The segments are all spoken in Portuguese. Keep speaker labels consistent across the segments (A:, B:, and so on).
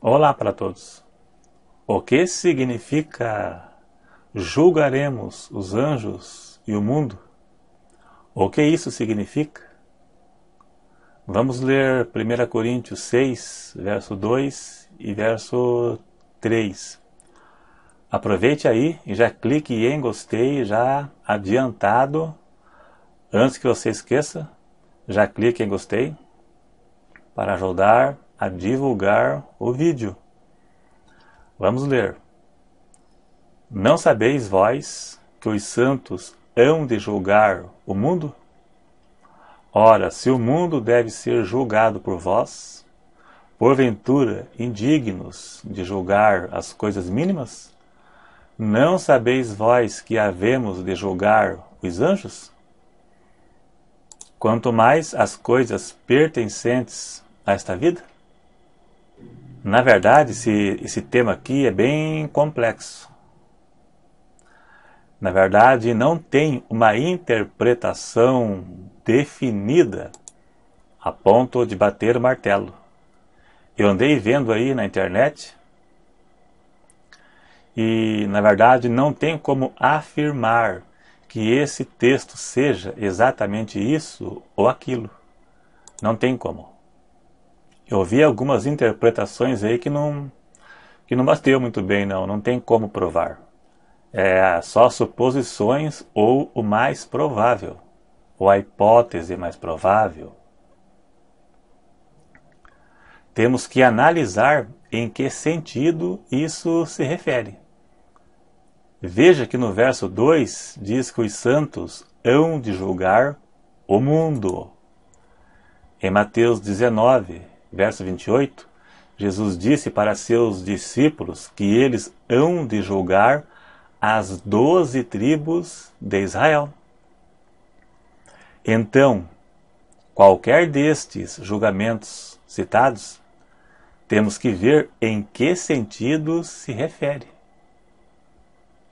A: Olá para todos. O que significa julgaremos os anjos e o mundo? O que isso significa? Vamos ler 1 Coríntios 6, verso 2 e verso 3. Aproveite aí e já clique em gostei, já adiantado. Antes que você esqueça, já clique em gostei para ajudar a divulgar o vídeo. Vamos ler. Não sabeis vós que os santos hão de julgar o mundo? Ora, se o mundo deve ser julgado por vós, porventura indignos de julgar as coisas mínimas, não sabeis vós que havemos de julgar os anjos? Quanto mais as coisas pertencentes a esta vida? Na verdade, esse tema aqui é bem complexo. Na verdade, não tem uma interpretação definida a ponto de bater o martelo. Eu andei vendo aí na internet e, na verdade, não tem como afirmar que esse texto seja exatamente isso ou aquilo. Não tem como. Eu vi algumas interpretações aí que não bateu muito bem, não tem como provar. É só suposições ou o mais provável, ou a hipótese mais provável. Temos que analisar em que sentido isso se refere. Veja que no verso 2 diz que os santos hão de julgar o mundo. Em Mateus 19, verso 28, Jesus disse para seus discípulos que eles hão de julgar as 12 tribos de Israel. Então, qualquer destes julgamentos citados, temos que ver em que sentido se refere.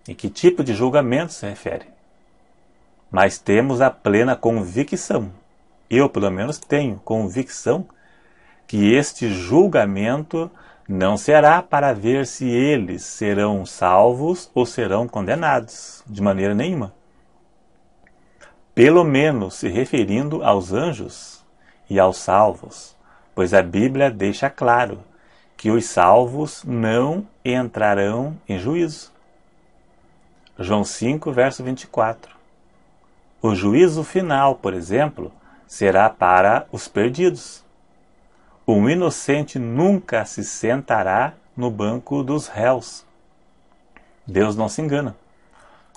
A: Em que tipo de julgamento se refere. Mas temos a plena convicção, eu pelo menos tenho convicção, que este julgamento não será para ver se eles serão salvos ou serão condenados, de maneira nenhuma. Pelo menos se referindo aos anjos e aos salvos, pois a Bíblia deixa claro que os salvos não entrarão em juízo. João 5, verso 24. O juízo final, por exemplo, será para os perdidos. Um inocente nunca se sentará no banco dos réus. Deus não se engana.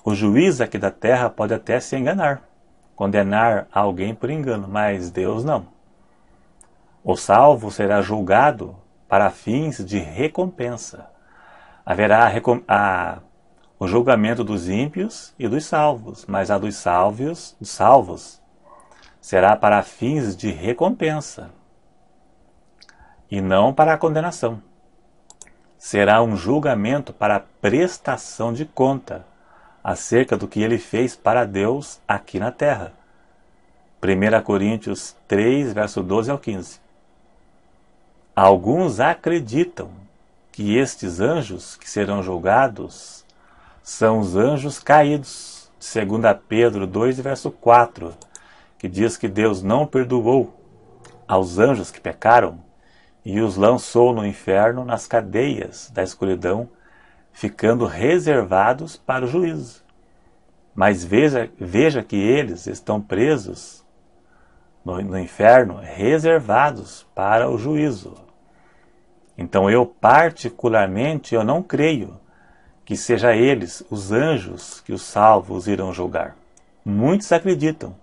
A: O juiz aqui da terra pode até se enganar, condenar alguém por engano, mas Deus não. O salvo será julgado para fins de recompensa. Haverá o julgamento dos ímpios e dos salvos, mas a dos salvos será para fins de recompensa e não para a condenação. Será um julgamento para a prestação de conta acerca do que ele fez para Deus aqui na terra. 1 Coríntios 3, verso 12 ao 15. Alguns acreditam que estes anjos que serão julgados são os anjos caídos, 2 Pedro 2, verso 4, que diz que Deus não perdoou aos anjos que pecaram e os lançou no inferno nas cadeias da escuridão, ficando reservados para o juízo. Mas veja que eles estão presos no inferno, reservados para o juízo. Então eu particularmente não creio que seja eles, os anjos, que os salvos irão julgar. Muitos acreditam,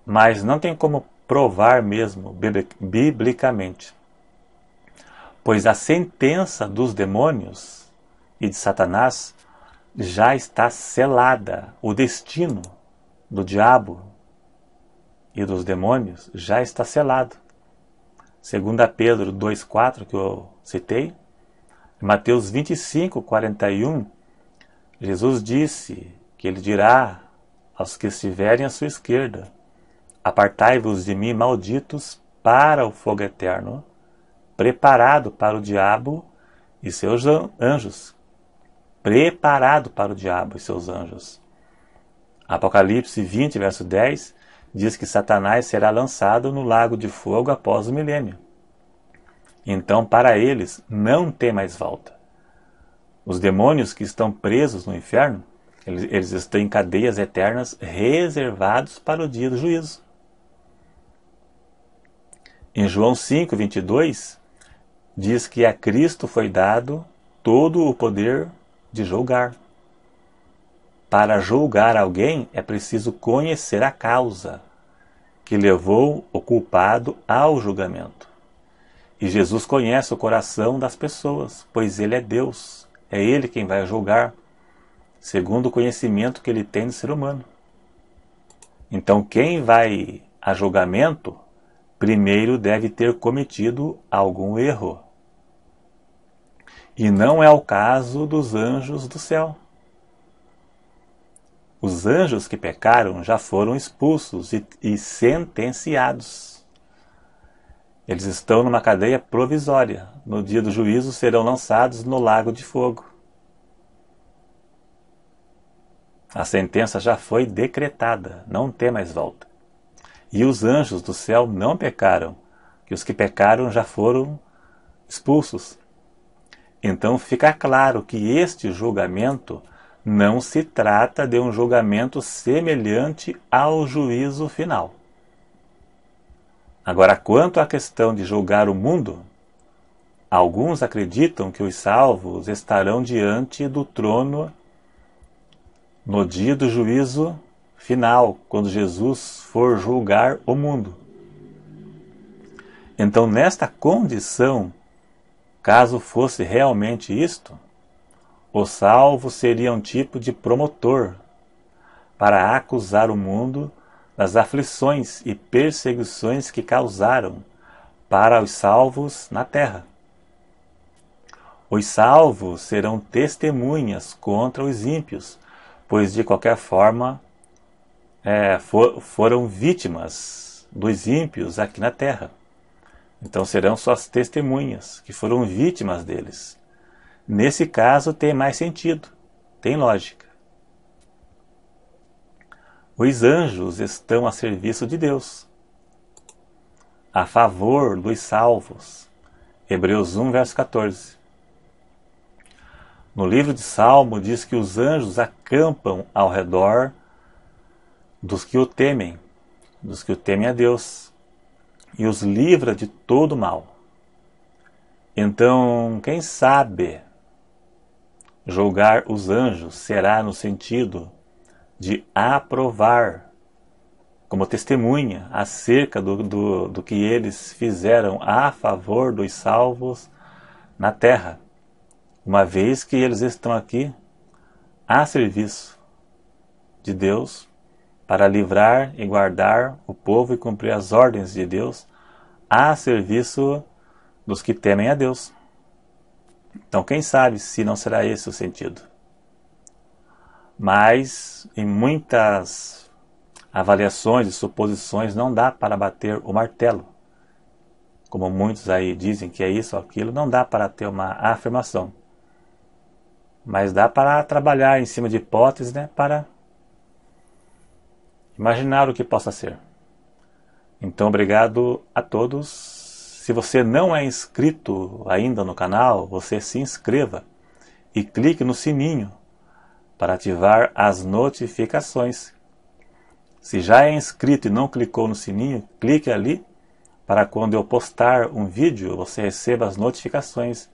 A: mas não tem como provar mesmo biblicamente. Pois a sentença dos demônios e de Satanás já está selada. O destino do diabo e dos demônios já está selado. 2 Pedro 2,4, que eu citei, Mateus 25, 41, Jesus disse que ele dirá aos que estiverem à sua esquerda: apartai-vos de mim, malditos, para o fogo eterno, preparado para o diabo e seus anjos. Preparado para o diabo e seus anjos. Apocalipse 20, verso 10, diz que Satanás será lançado no lago de fogo após o milênio. Então, para eles, não tem mais volta. Os demônios que estão presos no inferno, eles estão em cadeias eternas reservados para o dia do juízo. Em João 5, 22, diz que a Cristo foi dado todo o poder de julgar. Para julgar alguém é preciso conhecer a causa que levou o culpado ao julgamento. E Jesus conhece o coração das pessoas, pois Ele é Deus. É Ele quem vai julgar, segundo o conhecimento que Ele tem do ser humano. Então, quem vai a julgamento, primeiro deve ter cometido algum erro. E não é o caso dos anjos do céu. Os anjos que pecaram já foram expulsos e sentenciados. Eles estão numa cadeia provisória. No dia do juízo serão lançados no lago de fogo. A sentença já foi decretada, não tem mais volta. E os anjos do céu não pecaram, que os que pecaram já foram expulsos. Então fica claro que este julgamento não se trata de um julgamento semelhante ao juízo final. Agora, quanto à questão de julgar o mundo, alguns acreditam que os salvos estarão diante do trono no dia do juízo final, quando Jesus for julgar o mundo. Então, nesta condição, caso fosse realmente isto, o salvo seria um tipo de promotor para acusar o mundo das aflições e perseguições que causaram para os salvos na terra. Os salvos serão testemunhas contra os ímpios, pois de qualquer forma foram vítimas dos ímpios aqui na terra. Então serão suas testemunhas, que foram vítimas deles. Nesse caso tem mais sentido, tem lógica. Os anjos estão a serviço de Deus, a favor dos salvos. Hebreus 1, verso 14. No livro de Salmo diz que os anjos acampam ao redor dos que o temem a Deus, e os livra de todo mal. Então, quem sabe julgar os anjos será no sentido de aprovar como testemunha acerca do que eles fizeram a favor dos salvos na terra, uma vez que eles estão aqui a serviço de Deus para livrar e guardar o povo e cumprir as ordens de Deus a serviço dos que temem a Deus. Então, quem sabe se não será esse o sentido. Mas, em muitas avaliações e suposições, não dá para bater o martelo. Como muitos aí dizem que é isso ou aquilo, não dá para ter uma afirmação. Mas dá para trabalhar em cima de hipóteses, para imaginar o que possa ser. Então, obrigado a todos. Se você não é inscrito ainda no canal, você se inscreva e clique no sininho para ativar as notificações. Se já é inscrito e não clicou no sininho, clique ali para quando eu postar um vídeo, você receba as notificações.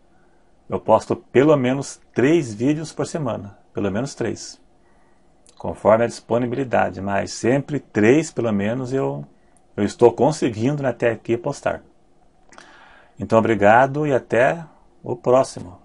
A: Eu posto pelo menos 3 vídeos por semana, pelo menos 3, conforme a disponibilidade, mas sempre 3 pelo menos eu estou conseguindo até aqui postar. Então, obrigado e até o próximo.